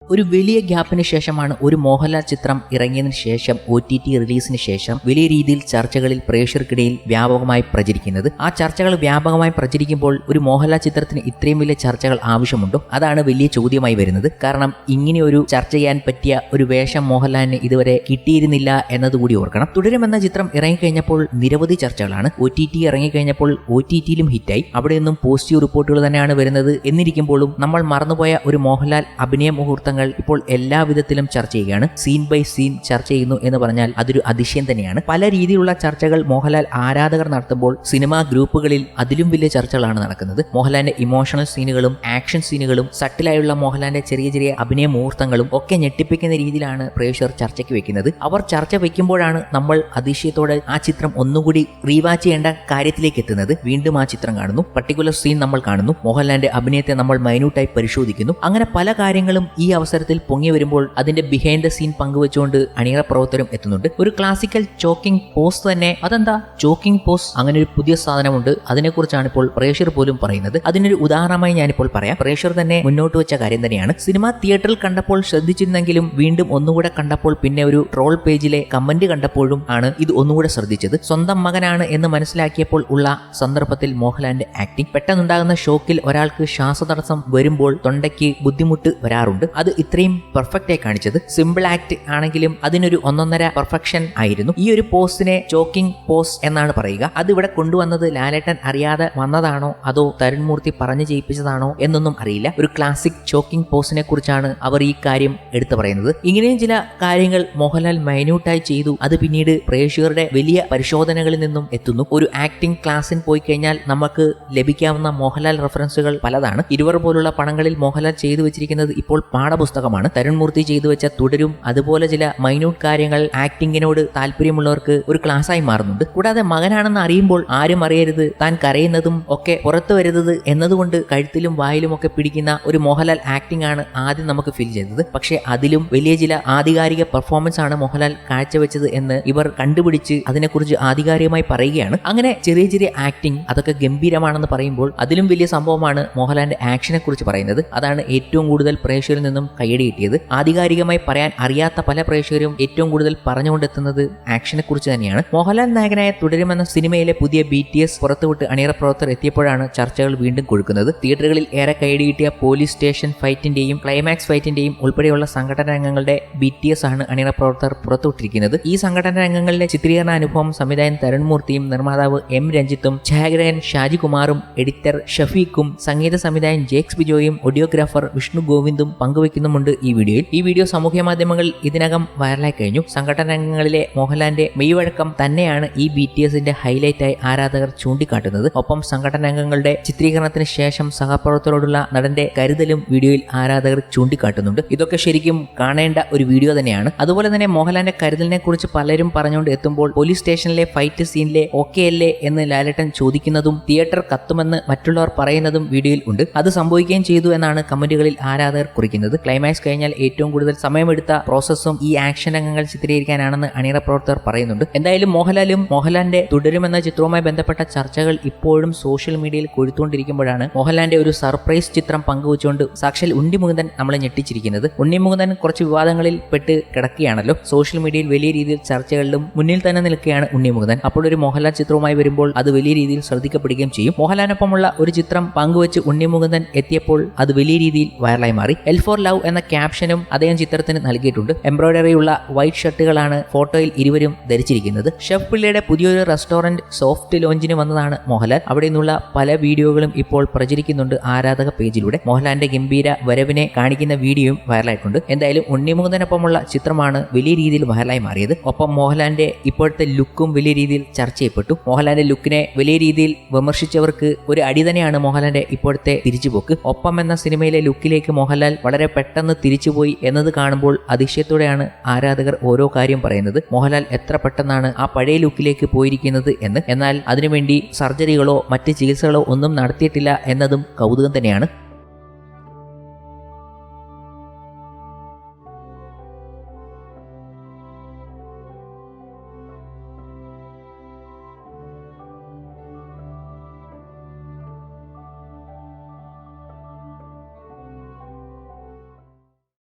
ഒരു വലിയ ഗ്യാപ്പിന് ശേഷമാണ് ഒരു മോഹൻലാൽ ചിത്രം ഇറങ്ങിയതിനു ശേഷം OTT റിലീസിന് ശേഷം വലിയ രീതിയിൽ ചർച്ചകളിൽ പ്രേക്ഷകർക്കിടയിൽ വ്യാപകമായി പ്രചരിക്കുന്നത്. ആ ചർച്ചകൾ വ്യാപകമായി പ്രചരിക്കുമ്പോൾ ഒരു മോഹൻലാൽ ചിത്രത്തിന് ഇത്രയും വലിയ ചർച്ചകൾ ആവശ്യമുണ്ടോ? അതാണ് വലിയ ചോദ്യമായി വരുന്നത്. കാരണം ഇങ്ങനെ ഒരു ചർച്ച ചെയ്യാൻ പറ്റിയ ഒരു വേഷം മോഹൻലാലിന് ഇതുവരെ കിട്ടിയിരുന്നില്ല എന്നതുകൂടി ഓർക്കണം. തുടരുമെന്ന ചിത്രം ഇറങ്ങിക്കഴിഞ്ഞപ്പോൾ നിരവധി ചർച്ചകളാണ്. OTT ഇറങ്ങിക്കഴിഞ്ഞപ്പോൾ OTTയിലും ഹിറ്റായി. അവിടെയൊന്നും പോസിറ്റീവ് റിപ്പോർട്ടുകൾ തന്നെയാണ് വരുന്നത്. എന്നിരിക്കുമ്പോഴും നമ്മൾ മറന്നുപോയ ഒരു മോഹൻലാൽ അഭിനയ മുഹൂർത്തങ്ങൾ ഇപ്പോൾ എല്ലാ വിധത്തിലും ചർച്ച ചെയ്യുകയാണ്. സീൻ ബൈ സീൻ ചർച്ച ചെയ്യുന്നു എന്ന് പറഞ്ഞാൽ അതൊരു അതിശയം തന്നെയാണ്. പല രീതിയിലുള്ള ചർച്ചകൾ മോഹൻലാൽ ആരാധകർ നടത്തുമ്പോൾ സിനിമാ ഗ്രൂപ്പുകളിൽ അതിലും വലിയ ചർച്ചകളാണ് നടക്കുന്നത്. മോഹൻലാലിന്റെ ഇമോഷണൽ സീനുകളും ആക്ഷൻ സീനുകളും സട്ടിലായുള്ള മോഹൻലാലിന്റെ ചെറിയ ചെറിയ അഭിനയ മുഹൂർത്തങ്ങളും ഒക്കെ ഞെട്ടിപ്പിക്കുന്ന രീതിയിലാണ് പ്രേക്ഷകർ ചർച്ചയ്ക്ക് വെക്കുന്നത്. അവർ ചർച്ച വെക്കുമ്പോഴാണ് നമ്മൾ അതിശയത്തോടെ ആ ചിത്രം ഒന്നുകൂടി റീവാച്ച് ചെയ്യേണ്ട കാര്യത്തിലേക്ക് എത്തുന്നത്. വീണ്ടും ആ ചിത്രം കാണുന്നു, പർട്ടിക്കുലർ സീൻ നമ്മൾ കാണുന്നു, മോഹൻലാലിന്റെ അഭിനയത്തെ നമ്മൾ മൈന്യൂട്ടായി പരിശോധിക്കുന്നു. അങ്ങനെ പല കാര്യങ്ങളും ഈ അവസരത്തിൽ പൊങ്ങി വരുമ്പോൾ അതിന്റെ ബിഹൈൻഡ് ദ സീൻ പങ്കുവെച്ചുകൊണ്ട് അണിയറ പ്രവർത്തകരും എത്തുന്നുണ്ട്. ഒരു ക്ലാസിക്കൽ ചോക്കിംഗ് പോസ് തന്നെ. അതെന്താ ചോക്കിംഗ് പോസ്? അങ്ങനെ ഒരു പുതിയ സാധനമുണ്ട്. അതിനെക്കുറിച്ചാണ് ഇപ്പോൾ പ്രേക്ഷകർ പോലും പറയുന്നത്. അതിനൊരു ഉദാഹരണമായി ഞാനിപ്പോൾ പറയാം. പ്രേക്ഷകർ തന്നെ മുന്നോട്ട് വെച്ച കാര്യം തന്നെയാണ്. സിനിമ തിയേറ്ററിൽ കണ്ടപ്പോൾ ശ്രദ്ധിച്ചിരുന്നെങ്കിലും വീണ്ടും ഒന്നുകൂടെ കണ്ടപ്പോൾ, പിന്നെ ഒരു ട്രോൾ പേജിലെ കമന്റ് കണ്ടപ്പോഴും ആണ് ഇത് ഒന്നുകൂടെ ശ്രദ്ധിച്ചത്. സ്വന്തം മകനാണ് എന്ന് മനസ്സിലാക്കിയപ്പോൾ ഉള്ള സന്ദർഭത്തിൽ മോഹൻലാലിന്റെ ആക്ടിംഗ്, പെട്ടെന്നുണ്ടാകുന്ന ഷോക്കിൽ ഒരാൾക്ക് ശ്വാസതടസ്സം വരുമ്പോൾ തൊണ്ടയ്ക്ക് ബുദ്ധിമുട്ട് വരാറുണ്ട്. അത് ഇത്രയും പെർഫെക്റ്റ് ആയി കാണിച്ചത്. സിമ്പിൾ ആക്ട് ആണെങ്കിലും അതിനൊരു ഒന്നൊന്നര പെർഫെക്ഷൻ ആയിരുന്നു. ഈ ഒരു പോസ്റ്റിനെ ചോക്കിംഗ് പോസ് എന്നാണ് പറയുക. അത് ഇവിടെ കൊണ്ടുവന്നത് ലാലേട്ടൻ അറിയാതെ വന്നതാണോ അതോ തരുൺ മൂർത്തി പറഞ്ഞു ചെയ്യിപ്പിച്ചതാണോ എന്നൊന്നും അറിയില്ല. ഒരു ക്ലാസിക് ചോക്കിംഗ് പോസിനെ കുറിച്ചാണ് അവർ ഈ കാര്യം എടുത്തു പറയുന്നത്. ഇങ്ങനെയും ചില കാര്യങ്ങൾ മോഹൻലാൽ മൈന്യൂട്ടായി ചെയ്തു. അത് പിന്നീട് പ്രേക്ഷകരുടെ വലിയ പരിശോധനകളിൽ നിന്നും എത്തുന്നു. ഒരു ആക്ടിംഗ് ക്ലാസ്സിൽ പോയി കഴിഞ്ഞാൽ നമുക്ക് ലഭിക്കാവുന്ന മോഹൻലാൽ റെഫറൻസുകൾ പലതാണ്. ഇരുവർ പോലുള്ള പടങ്ങളിൽ മോഹൻലാൽ ചെയ്തു വെച്ചിരിക്കുന്നത് ഇപ്പോൾ പാഠപുസ്തകമാണ്. തരുൺ മൂർത്തി ചെയ്തു വെച്ച തുടരും അതുപോലെ ചില മൈന്യൂട്ട് കാര്യങ്ങൾ ആക്ടിങ്ങിനോട് താല്പര്യമുള്ളവർക്ക് ഒരു ക്ലാസ്സായി മാറുന്നുണ്ട്. കൂടാതെ മകനാണെന്ന് അറിയുമ്പോൾ ആരും അറിയരുത്, താൻ കരയുന്നതും ഒക്കെ പുറത്തു വരുന്നത് എന്നതുകൊണ്ട് കഴുത്തിലും വായിലും ഒക്കെ പിടിക്കുന്ന ഒരു മോഹൻലാൽ ആക്ടിംഗ് ആണ് ആദ്യം നമുക്ക് ഫീൽ ചെയ്തത്. പക്ഷേ അതിലും വലിയ ചില ആധികാരിക പെർഫോമൻസ് ആണ് മോഹൻലാൽ കാഴ്ചവെച്ചത് എന്ന് ഇവർ കണ്ടുപിടിച്ച് അതിനെക്കുറിച്ച് ആധികാരികമായി പറയുകയാണ്. അങ്ങനെ ചെറിയ ചെറിയ ആക്ടിംഗ് അതൊക്കെ ഗംഭീരമാണെന്ന് പറയുമ്പോൾ അതിലും വലിയ സംഭവമാണ് മോഹൻലാലിന്റെ ആക്ഷനെ കുറിച്ച് പറയുന്നത്. അതാണ് ഏറ്റവും കൂടുതൽ പ്രേക്ഷകരിൽ നിന്നും കയ്യടി കിട്ടിയത്. ആധികാരികമായി പറയാൻ അറിയാത്ത പല പ്രേക്ഷകരും ഏറ്റവും കൂടുതൽ പറഞ്ഞുകൊണ്ടെത്തുന്നത് ആക്ഷനെ കുറിച്ച് തന്നെയാണ്. മോഹൻലാൽ നായകനായ തുടരുമെന്ന സിനിമയിലെ പുതിയ BTS പുറത്തുവിട്ട് അണിയറ പ്രവർത്തകർ എത്തിയപ്പോഴാണ് ചർച്ചകൾ വീണ്ടും കൊഴുക്കുന്നത്. തിയേറ്ററുകളിൽ ഏറെ കയ്യടി കിട്ടിയ പോലീസ് സ്റ്റേഷൻ ഫൈറ്റിന്റെയും ക്ലൈമാക്സ് ഫൈറ്റിന്റെയും ഉൾപ്പെടെയുള്ള സംഘടന രംഗങ്ങളുടെ BTS ആണ് അണിയറ പ്രവർത്തകർ പുറത്തുവിട്ടിരിക്കുന്നത്. ഈ സംഘടന രംഗങ്ങളുടെ ചിത്രീകരണ അനുഭവം സംവിധായകൻ തരുൺ മൂർത്തിയും നിർമ്മാതാവ് M രഞ്ജിത്തും ഛായാഗ്രഹൻ ഷാജികുമാറും എഡിറ്റർ ഷഫീഖും സംഗീത സംവിധായകൻ ജേക്സ് ബിജോയും ഓഡിയോഗ്രാഫർ വിഷ്ണു ഗോവിന്ദും പങ്കുവെക്കുന്നുമുണ്ട് ഈ വീഡിയോയിൽ. ഈ വീഡിയോ സാമൂഹ്യ മാധ്യമങ്ങളിൽ ഇതിനകം വൈറലായി കഴിഞ്ഞു. സംഘടന രംഗങ്ങളിലെ മോഹൻലാലിന്റെ മെയ്വഴക്കം തന്നെയാണ് ഈ BTSന്റെ ഹൈലൈറ്റായി ആരാധകർ ചൂണ്ടിക്കാട്ടുന്നത്. ഒപ്പം സംഘടന രംഗങ്ങളുടെ ചിത്രീകരണത്തിന് ശേഷം സഹപ്രവർത്തകരോടുള്ള നടന്റെ കരുതലും വീഡിയോയിൽ ആരാധകർ ചൂണ്ടിക്കാട്ടുന്നുണ്ട്. ഇതൊക്കെ ശരിക്കും കാണേണ്ട ഒരു വീഡിയോ തന്നെയാണ്. അതുപോലെ തന്നെ മോഹൻലാലിന്റെ കരുതലിനെ കുറിച്ച് പലരും പറഞ്ഞുകൊണ്ട് എത്തുമ്പോൾ പോലീസ് സ്റ്റേഷനിലെ ഫൈറ്റ് സീനിലെ ഓക്കെ അല്ലേ എന്ന് ലാലേട്ടൻ ചോദിക്കുന്നതും തിയേറ്റർ കത്തുമെന്ന് മറ്റുള്ളവർ പറയുന്നതും വീഡിയോയിൽ ഉണ്ട്. അത് സംഭവിക്കുകയും ചെയ്തു എന്നാണ് കമന്റുകളിൽ ആരാധകർ കുറിക്കുന്നത്. ക്ലൈമാക്സ് കഴിഞ്ഞാൽ ഏറ്റവും കൂടുതൽ സമയമെടുത്ത പ്രോസസ്സും ഈ ആക്ഷൻ രംഗങ്ങൾ ചിത്രീകരിക്കാനാണെന്ന് അണിയറ പ്രവർത്തകർ പറയുന്നുണ്ട്. എന്തായാലും മോഹൻലാലും മോഹൻലാലിന്റെ തുടരുമെന്ന ചിത്രവുമായി ബന്ധപ്പെട്ട ചർച്ചകൾ ഇപ്പോഴും സോഷ്യൽ മീഡിയയിൽ കൊഴുത്തുകൊണ്ടിരിക്കുമ്പോഴാണ് മോഹൻലാലിന്റെ ഒരു സർപ്രൈസ് ചിത്രം പങ്കുവച്ചുകൊണ്ട് സാക്ഷാൽ ഉണ്ണി മുകുന്ദൻ നമ്മളെ ഞെട്ടിച്ചിരിക്കുന്നത്. ഉണ്ണി മുകുന്ദൻ കുറച്ച് വിവാദങ്ങളിൽ പെട്ട് കിടക്കുകയാണല്ലോ. സോഷ്യൽ മീഡിയയിൽ വലിയ രീതിയിൽ ചർച്ചകളിലും മുന്നിൽ തന്നെ നിൽക്കുകയാണ് ഉണ്ണി മുകുന്ദൻ. അപ്പോൾ ഒരു മോഹൻലാൽ ചിത്രവുമായി വരുമ്പോൾ അത് വലിയ രീതിയിൽ ശ്രദ്ധിക്കപ്പെടുകയും ചെയ്യും. മോഹൻലാലിനൊപ്പമുള്ള ഒരു ചിത്രം പങ്കുവച്ച് ഉണ്ണി മുകുന്ദൻ എത്തിയപ്പോൾ അത് വലിയ രീതിയിൽ വൈറലായി മാറി. L for Love എന്ന ക്യാപ്ഷനും അദ്ദേഹം ചിത്രത്തിന് നൽകിയിട്ടുണ്ട്. എംബ്രോയിഡറിയുള്ള വൈറ്റ് ഷർട്ടുകളാണ് ഫോട്ടോയിൽ ഇരുവരും ധരിച്ചിരിക്കുന്നത്. ഷെഫ് പിള്ളയുടെ പുതിയൊരു റെസ്റ്റോറന്റ് സോഫ്റ്റ് ലോഞ്ചിന് വന്നതാണ് മോഹൻലാൽ. അവിടെ നിന്നുള്ള പല വീഡിയോകളും ഇപ്പോൾ പ്രചരിക്കുന്നുണ്ട് ആരാധക പേജിലൂടെ. മോഹൻലാലിന്റെ ഗംഭീര വരവിനെ കാണിക്കുന്ന വീഡിയോയും വൈറലായിട്ടുണ്ട്. എന്തായാലും ഉണ്ണി മുകുന്ദനൊപ്പമുള്ള ചിത്രമാണ് വലിയ രീതിയിൽ വൈറലായി മാറിയത്. ഒപ്പം മോഹൻലാലിന്റെ ഇപ്പോഴത്തെ ലുക്കും വലിയ രീതിയിൽ ചർച്ച ചെയ്യപ്പെട്ടു. മോഹൻലാലിന്റെ ലുക്കിനെ വലിയ രീതിയിൽ വിമർശിച്ചവർക്ക് ഒരു അടി തന്നെയാണ് മോഹൻലാലിന്റെ ഇപ്പോഴത്തെ തിരിച്ചുപോക്ക്. ഒപ്പം എന്ന സിനിമയിലെ ലുക്കിലേക്ക് മോഹൻലാൽ വളരെ പെട്ടെന്ന് തിരിച്ചുപോയി എന്നത് കാണുമ്പോൾ അതിശയത്തോടെയാണ് ആരാധകർ ഓരോ കാര്യം പറയുന്നത്. മോഹൻലാൽ എത്ര പെട്ടെന്നാണ് ആ പഴയ ലുക്കിലേക്ക് പോയിരിക്കുന്നത് എന്ന്. എന്നാൽ അതിനുവേണ്ടി സർജറികളോ മറ്റ് ചികിത്സകളോ ഒന്നും നടത്തിയിട്ടില്ല എന്നതും കൗതുകം തന്നെയാണ്.